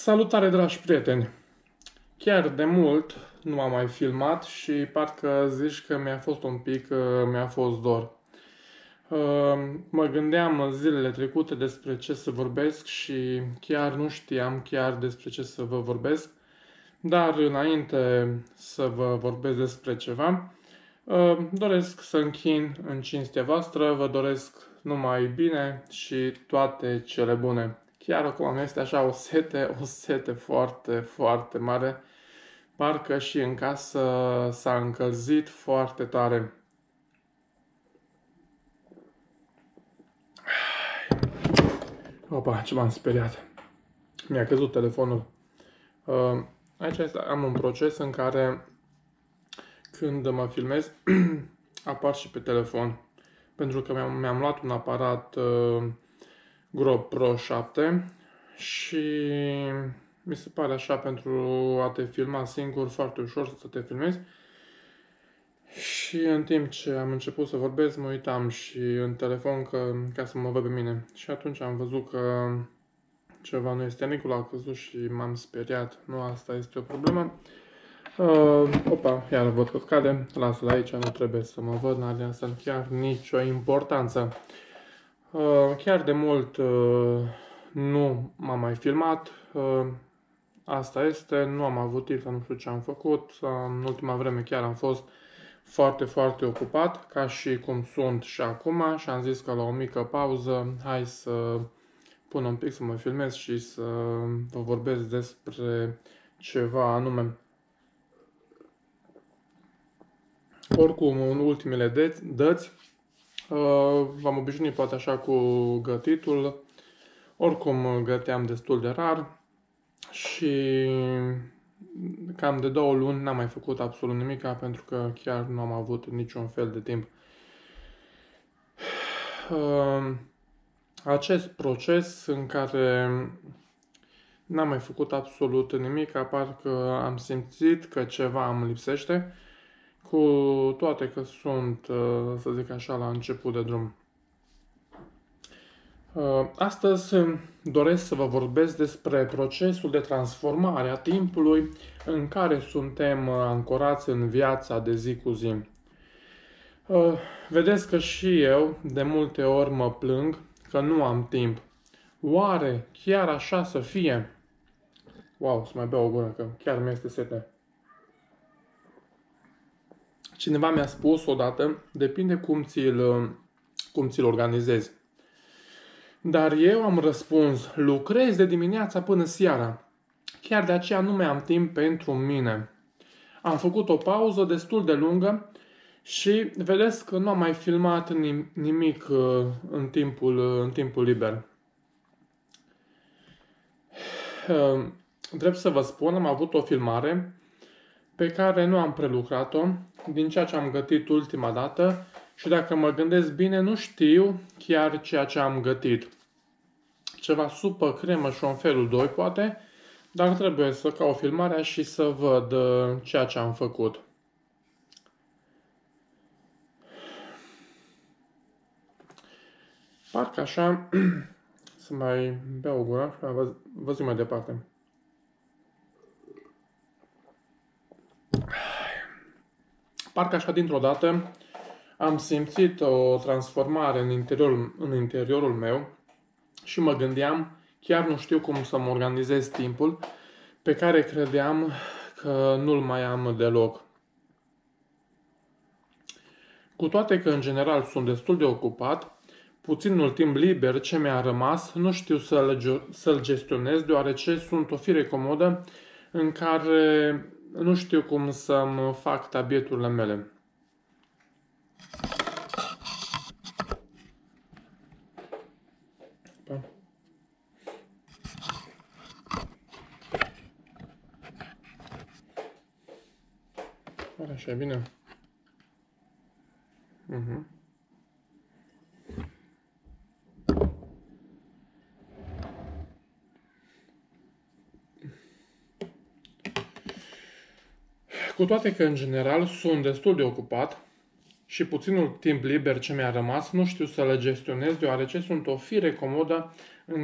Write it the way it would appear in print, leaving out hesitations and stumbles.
Salutare, dragi prieteni! Chiar de mult nu am mai filmat și parcă zici că mi-a fost dor. Mă gândeam zilele trecute despre ce să vorbesc și chiar nu știam despre ce să vă vorbesc. Dar înainte să vă vorbesc despre ceva, doresc să închin în cinstea voastră, vă doresc numai bine și toate cele bune. Chiar acum am este așa o sete foarte, foarte mare. Parcă și în casă s-a încălzit foarte tare. Opa, ce m-am speriat. Mi-a căzut telefonul. Aici am un proces în care când mă filmez apar și pe telefon. Pentru că mi-am luat un aparat GoPro 7 și mi se pare așa pentru a te filma singur foarte ușor să te filmezi. Și în timp ce am început să vorbesc, mă uitam și în telefon ca să mă văd pe mine. Și atunci am văzut că ceva nu este nicul, a căzut și m-am speriat. Nu, asta este o problemă. Opa, iar văd că cade. Lasă-l aici, nu trebuie să mă văd, n-are asta chiar nicio importanță. Chiar de mult nu m-am mai filmat. Asta este, nu am avut timp, nu știu ce am făcut. În ultima vreme chiar am fost foarte, foarte ocupat, ca și cum sunt și acum, și am zis că la o mică pauză, hai să pun un pic să mă filmez și să vă vorbesc despre ceva anume. Oricum, în ultimele dăți, v-am obișnuit poate așa cu gătitul. Oricum, găteam destul de rar și cam de 2 luni n-am mai făcut absolut nimic, pentru că chiar nu am avut niciun fel de timp. Acest proces în care n-am mai făcut absolut nimic, apar că am simțit că ceva îmi lipsește, cu toate că sunt, să zic așa, la început de drum. Astăzi doresc să vă vorbesc despre procesul de transformare a timpului în care suntem ancorați în viața de zi cu zi. Vedeți că și eu de multe ori mă plâng că nu am timp. Oare chiar așa să fie? Wow, să mai beau o gură, că chiar mi-este sete. Cineva mi-a spus odată, depinde cum ți-l organizezi. Dar eu am răspuns, lucrez de dimineața până seara. Chiar de aceea nu mai am timp pentru mine. Am făcut o pauză destul de lungă și vedeți că nu am mai filmat nimic în timpul liber. Drept să vă spun, am avut o filmare pe care nu am prelucrat-o din ceea ce am gătit ultima dată și dacă mă gândesc bine, nu știu chiar ceea ce am gătit. Ceva supă, cremă și un felul 2 poate, dar trebuie să caut filmarea și să văd ceea ce am făcut. Parcă așa, să mai beau o gură și vă zic mai departe. Parcă așa dintr-o dată am simțit o transformare în interiorul meu și mă gândeam, chiar nu știu cum să mă organizez timpul pe care credeam că nu-l mai am deloc. Cu toate că în general sunt destul de ocupat, puținul timp liber ce mi-a rămas nu știu să-l gestionez, deoarece sunt o fire comodă în care nu știu cum să-mi fac tabieturile mele. Așa e bine. Cu toate că în general sunt destul de ocupat și puținul timp liber ce mi-a rămas nu știu să le gestionez, deoarece sunt o fire comodă în